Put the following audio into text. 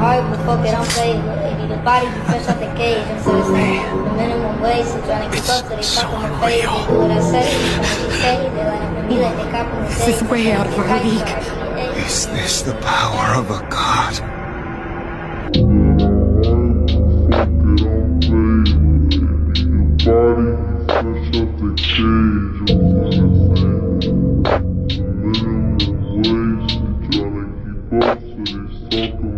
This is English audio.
heart, but fuck it, I'm playing. Baby, the body be fresh out the cage. I'm so saying the minimum wage, so trying to keep up, so they talk in my face. They do what I say, they say, they line up with me like they cop in the day. This is way out of our league. Is this the power of a god? Body, fresh out the cage,